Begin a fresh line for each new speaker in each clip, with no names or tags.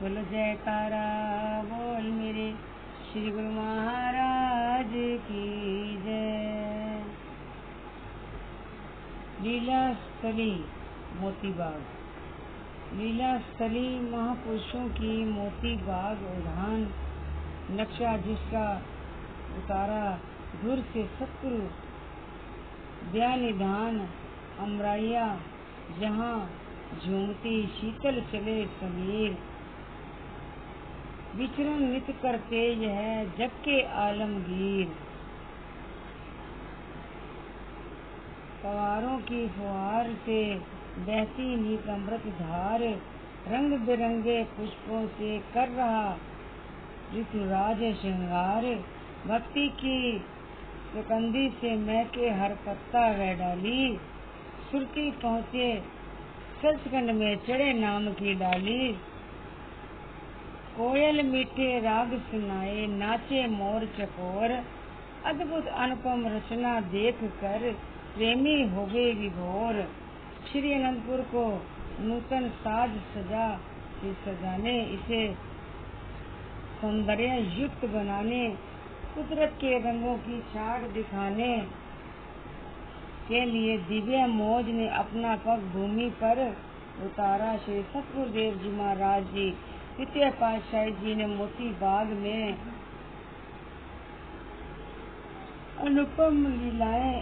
बोल जयकारा बोल मेरे श्री गुरु महाराज की जय। लीला स्थली मोती बाग। लीला स्थली महापुरुषों की मोती बाग उद्यान नक्शा जिसका उतारा दूर से सतगुरु व्यानिधान अमराइया जहाँ झूमती शीतल चले समीर विचरण नित कर तेज है जग के आलमगीर। पवारों की फुहार से बहती नीत अमृत धार रंग बिरंगे पुष्पों से कर रहा ऋतुराज श्रृंगार। भक्ति की सुगंधी से महके हर पत्ता वह डाली सुरती पहुँचे सचखंड में चढ़े नाम की डाली। कोयल मीठे राग सुनाए नाचे मोर चकोर अद्भुत अनुपम रचना देख कर प्रेमी हो गए विभोर। श्री अनंतपुर को नूतन साज सजा से सजाने इसे सौंदर्य युक्त बनाने कुदरत के रंगों की छाड़ दिखाने के लिए दिव्य मौज ने अपना पग भूमि पर उतारा। श्री सतगुरुदेव जी महाराज जी द्वितीय पातशाही जी ने मोती बाग में अनुपम लीलाएं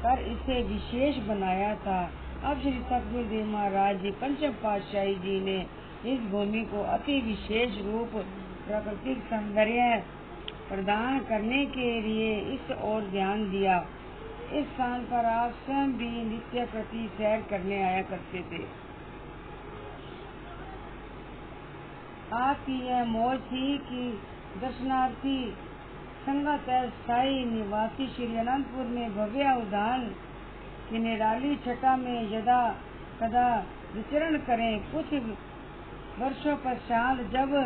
कर इसे विशेष बनाया था। अब श्री सतगुरुदेव महाराज जी पंचम पातशाही जी ने इस भूमि को अति विशेष रूप प्राकृतिक सौंदर्य प्रदान करने के लिए इस ओर ध्यान दिया। इस स्थान पर आप स्वयं भी नित्य प्रति सैर करने आया करते थे। आपकी यह मौज थी कि दर्शनार्थी संगत स्थायी निवासी श्री अनंतपुर में भव्य उद्यान की निराली छटा में यदा कदा विचरण करें। कुछ वर्षों पश्चात जब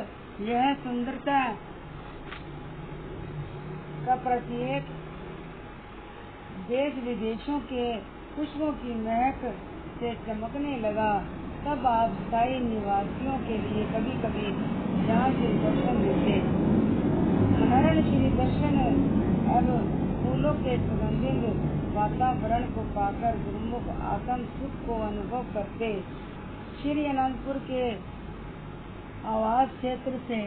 यह सुंदरता का प्रत्येक देश विदेशों के पुष्पों की महक से चमकने लगा तब आप स्थायी निवासियों के लिए कभी कभी यहाँ से दर्शन देते। मनोहर श्री दर्शन अब फूलों के सुगंधित वातावरण को पाकर गुरुमुख आत्म सुख को अनुभव करते। श्री अनंतपुर के आवास क्षेत्र से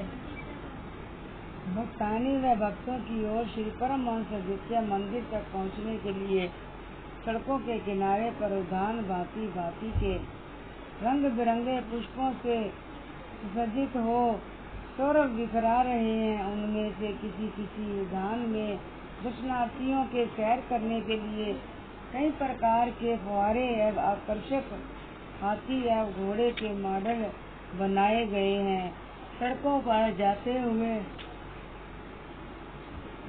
भक्तानी व भक्तों की ओर श्री परमहंस द्वितीय मंदिर तक पहुँचने के लिए सड़कों के किनारे पर उद्यान भांति भांति के रंग बिरंगे पुष्पों से सुसज्जित हो सौरभ बिखरा रहे हैं। उनमें से किसी किसी उद्यान में दर्शनार्थियों के सैर करने के लिए कई प्रकार के फुहारे एवं आकर्षक हाथी एवं घोड़े के मॉडल बनाए गए हैं। सड़कों पर जाते हुए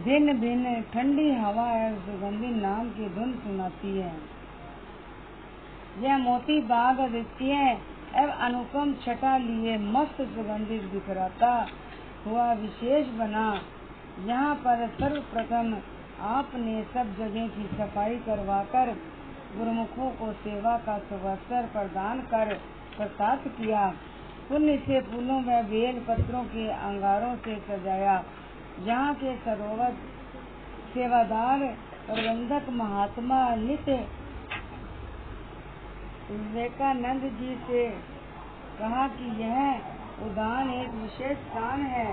भिन्न भिन्न ठंडी हवा एवं सुगंधित नाम की धुन सुनाती है। यह मोती बाग द्वितीय एवं अनुपम छटा लिए मस्त सुगंधित बिखराता हुआ विशेष बना। यहाँ पर सर्वप्रथम आपने सब जगह की सफाई करवाकर गुरुमुखों को सेवा का सुअवसर प्रदान कर प्रसाद किया। पुण्य से फूलों व बेल पत्रों के अंगारों से सजाया। यहाँ के सरोवर सेवादार प्रबंधक महात्मा नित्य विवेकानंद जी से कहा कि यह उद्यान एक विशेष स्थान है।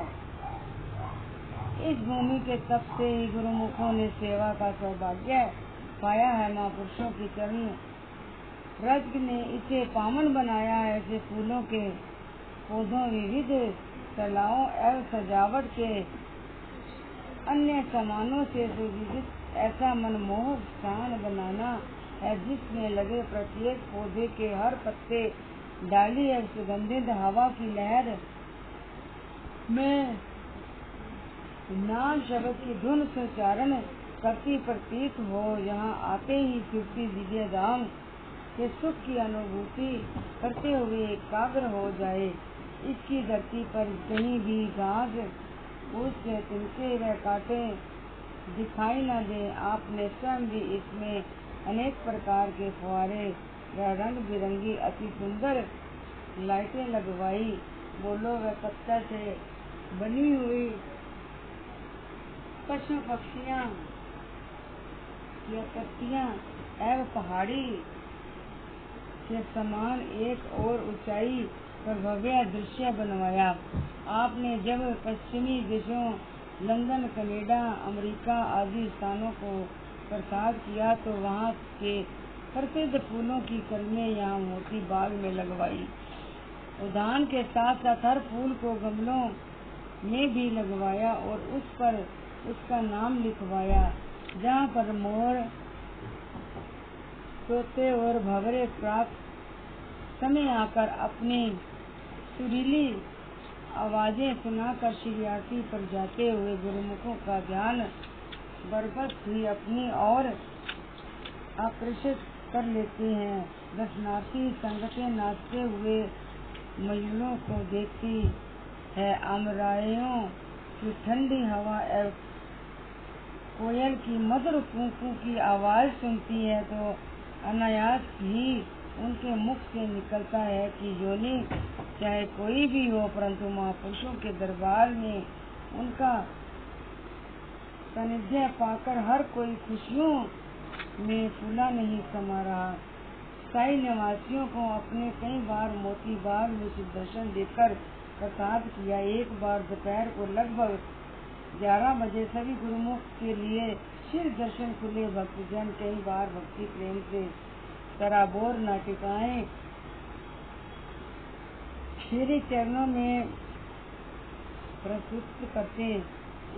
इस भूमि के तप से ही गुरुमुखों ने सेवा का सौभाग्य पाया है। महापुरुषों की चरण रज ने इसे पावन बनाया है। ऐसे फूलों के पौधों विविध कलाओं एवं सजावट के अन्य सामानों से सुविधित ऐसा मनमोहक स्थान बनाना है जिसमें लगे प्रत्येक पौधे के हर पत्ते डाली एवं सुगंधित हवा की लहर में नाम शब्द की धुन से उच्चारण करती प्रतीत हो। यहाँ आते ही फिरती दिव्य धाम के सुख की अनुभूति करते हुए एकाग्र हो जाए। इसकी धरती पर कहीं भी घास फूस से तिनके व कांटे दिखाई न दे। आपने स्वयं भी इसमें अनेक प्रकार के फुहारे व रंग बिरंगी अति सुंदर लाइटें लगवाई बोलो व पत्थर से बनी हुई पशु पक्षियाँ या पत्तियाँ एवं पहाड़ी के समान एक और ऊंचाई पर भव्य दृश्य बनवाया। आपने जब पश्चिमी देशों लंदन, कनाडा, अमेरिका आदि स्थानों को प्रसाद किया तो वहाँ के प्रसिद्ध फूलों की कलमें यहाँ मोती बाग में लगवाई। उद्यान के साथ साथ हर फूल को गमलों में भी लगवाया और उस पर उसका नाम लिखवाया। जहाँ पर मोर, तोते और भंवरे प्राप्त समय आकर अपनी सुरीली आवाजें सुनाकर श्री आरती पर जाते हुए गुरुमुखों का ध्यान बरबस ही अपनी ओर आकर्षित कर लेते हैं। दर्शनार्थी संगतें नाचते हुए मयूरों को देखती है, अमराइयों की ठंडी हवा एवं कोयल की मधुर कूकू की आवाज सुनती है तो अनायास ही उनके मुख से निकलता है कि योनि चाहे कोई भी हो, परंतु महापुरुषों के दरबार में उनका सानिध्य पाकर हर कोई खुशियों में फूला नहीं समा रहा। स्थायी निवासियों को अपने कई बार मोती बाग में दर्शन देकर प्रसाद किया। एक बार दोपहर को लगभग 11 बजे सभी गुरुमुख के लिए शिव दर्शन खुले। भक्तजन कई बार भक्ति प्रेम से सराबोर नाटिकाएं श्री चरणों में प्रस्तुत करते।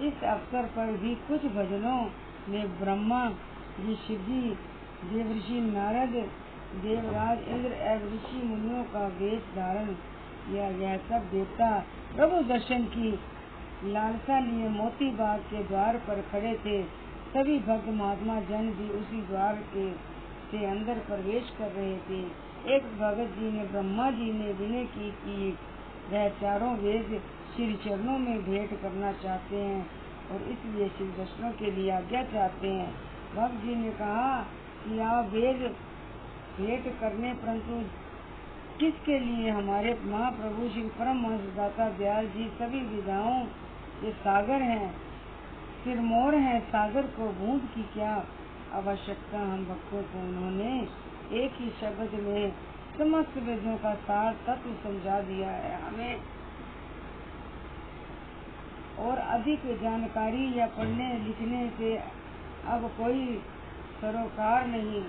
इस अवसर पर भी कुछ भजनों में ब्रह्मा जी, शिव जी, देवर्षि नारद, देवराज इंद्र एवं ऋषि मुनियों का वेश धारण किया गया। सब देवता प्रभु दर्शन की लालसा लिए मोती बाग के द्वार पर खड़े थे। सभी भक्त महात्मा जन भी उसी द्वार के से अंदर प्रवेश कर रहे थे। एक भगत जी ने ब्रह्मा जी ने विनय की कि वह चारों वेद श्री चरणों में भेंट करना चाहते हैं और इसलिए शिव दर्शनों के लिए आज्ञा चाहते हैं। भक्त जी ने कहा कि आप वेद भेंट करने, परंतु किसके लिए? हमारे महाप्रभु श्री परमहंसदाता दयाल जी सभी विधाओं के सागर हैं, सिरमौर हैं। सागर को बूंद की क्या आवश्यकता हम भक्तों को? उन्होंने एक ही शब्द में समस्त वेदों का सार तत्व समझा दिया है। हमें और अधिक जानकारी या पढ़ने लिखने से अब कोई सरोकार नहीं।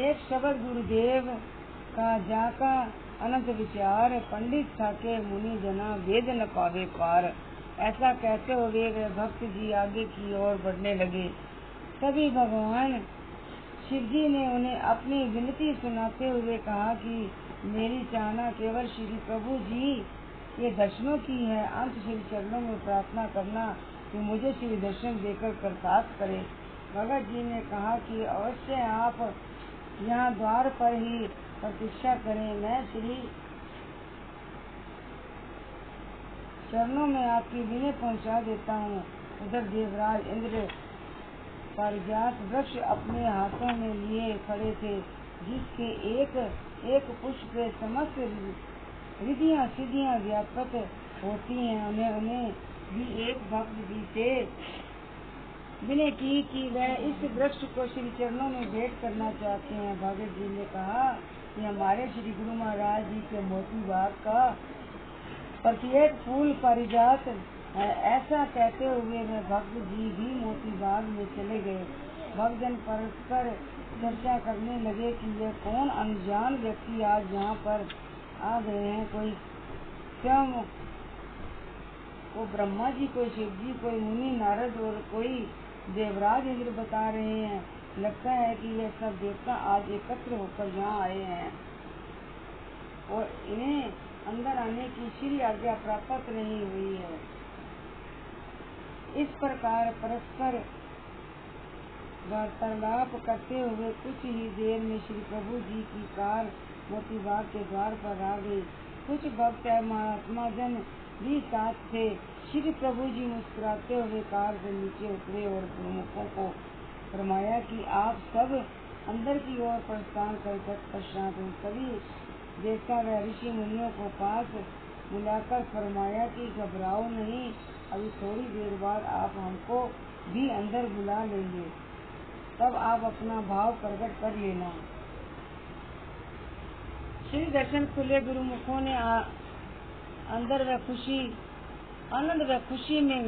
एक शब्द गुरुदेव का जाका अनंत विचार, पंडित ठाके मुनि जना वेद न पावे पार। ऐसा कहते हुए वे भक्त जी आगे की ओर बढ़ने लगे। तभी भगवान शिव जी ने उन्हें अपनी विनती सुनाते हुए कहा कि मेरी चाहना केवल श्री प्रभु जी के दर्शनों की है। अंत श्री चरणों में प्रार्थना करना कि मुझे श्री दर्शन देकर कृतार्थ करे। भगत जी ने कहा कि अवश्य आप यहाँ द्वार पर ही प्रतीक्षा करें, मैं श्री चरणों में आपकी विनय पहुँचा देता हूँ। उधर देवराज इंद्र पारिजात वृक्ष अपने हाथों में लिए खड़े थे, जिसके एक एक पुष्प पे समस्त रिद्धियाँ सिद्धियाँ व्याप्त होती हैं। उन्हें भी एक भक्त जी से विनय की कि वह इस वृक्ष को श्री चरणों में भेंट करना चाहते हैं। भगत जी ने कहा कि हमारे श्री गुरु महाराज जी के मोती बाग का प्रत्येक फूल पारिजात है। ऐसा कहते हुए वे भक्त जी भी मोती बाग में चले गए। भक्तजन परस्पर चर्चा करने लगे कि यह कौन अनजान व्यक्ति आज यहाँ पर आ गए हैं। कोई स्वयं को ब्रह्मा जी, कोई शिव जी, कोई मुनि नारद और कोई देवराज इंद्र बता रहे हैं। लगता है कि यह सब देवता आज एकत्र होकर यहाँ आए हैं और इन्हें अंदर आने की श्री आज्ञा प्राप्त नहीं हुई है। इस प्रकार परस्पर वार्तालाप करते हुए कुछ ही देर में श्री प्रभु जी की कार मोती बाग के द्वार पर आ गई। कुछ भक्त महात्मा जन भी साथ थे। श्री प्रभु जी मुस्कुराते हुए कार से नीचे उतरे और गुरुमुखों को फरमाया कि आप सब अंदर की ओर प्रस्थान कर पश्चात सभी देवता व ऋषि मुनियों को पास बुलाकर फरमाया कि घबराओ नहीं, अभी थोड़ी देर बाद आप हमको भी अंदर बुला लेंगे, तब आप अपना भाव प्रकट कर लेना। श्री दर्शन खुले गुरुमुखों ने अंदर व खुशी आनंद व खुशी में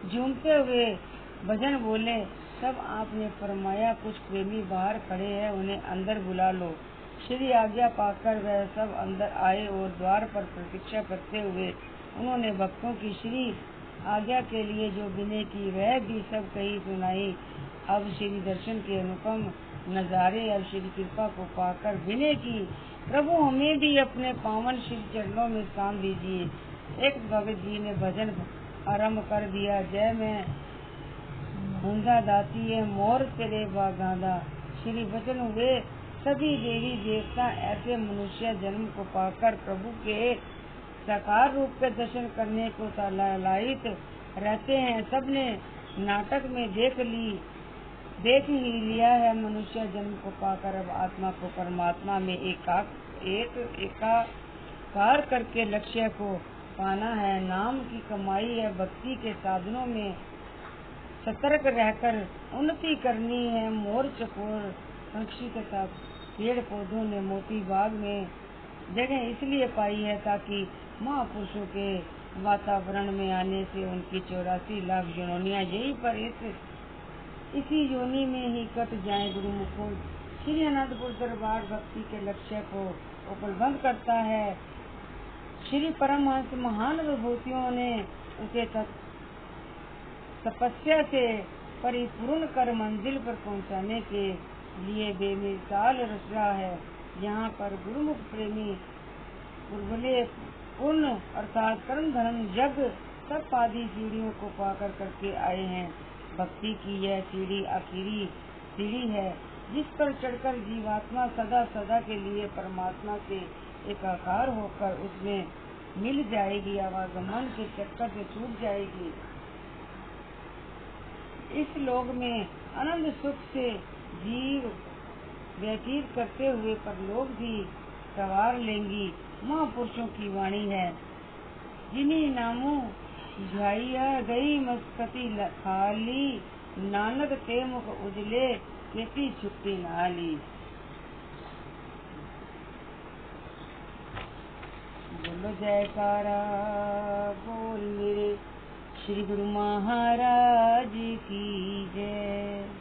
झूमते हुए भजन बोले। तब आपने फरमाया कुछ प्रेमी बाहर खड़े हैं, उन्हें अंदर बुला लो। श्री आज्ञा पाकर वह सब अंदर आए और द्वार पर प्रतीक्षा करते हुए उन्होंने भक्तों की श्री आज्ञा के लिए जो विनय की वह भी सब कही सुनाई। अब श्री दर्शन के अनुपम नजारे और श्री कृपा को पाकर विनय की, प्रभु हमें भी अपने पावन श्री चरणों में स्थान दीजिए। एक भगत जी ने भजन आरंभ कर दिया। जय मैं हुंदा दाती है मोर तेरे बागांदा। श्री वचन हुए सभी देवी देवता ऐसे मनुष्य जन्म को पाकर प्रभु के साकार रूप के दर्शन करने को लालायित रहते हैं। सबने नाटक में देख ही लिया है। मनुष्य जन्म को पाकर अब आत्मा को परमात्मा में एकाकार करके लक्ष्य को पाना है। नाम की कमाई है, भक्ति के साधनों में सतर्क रहकर उन्नति करनी है। मोर चकोर पक्षी तथा पेड़ पौधों ने मोती बाग में जगह इसलिए पाई है ताकि महापुरुषों के वातावरण में आने से उनकी 84 लाख योनियां यही पर इसी योनि में ही कट जाए। गुरुमुखों श्री अनंतपुर दरबार भक्ति के लक्ष्य को उपलब्ध करता है। श्री परमहंस महान विभूतियों ने उसे तपस्या से परिपूर्ण कर मंजिल पर पहुंचाने के लिए बेमिसाल रचना है। यहाँ पर गुरुमुख प्रेमी उर्वले पूर्ण अर्थात कर्म धर्म यज्ञ सब आदि सीढ़ियों को पाकर करके आए हैं। भक्ति की यह सीढ़ी आखिरी सीढ़ी है जिस पर चढ़कर जीवात्मा सदा सदा के लिए परमात्मा से एकाकार होकर उसमें मिल जाएगी, आवागमन के चक्कर से छूट जाएगी। इस लोक में आनंद सुख से जीव व्यतीत करते हुए परलोक भी सवार लेंगी। महापुरुषों की वाणी है, जिन्हीं नामों झाइया गई मस्कती खाली, नानक ते मुख उजले केती छुट्टी नाली। बोलो जयकारा बोल मेरे श्री गुरु महाराज की जय।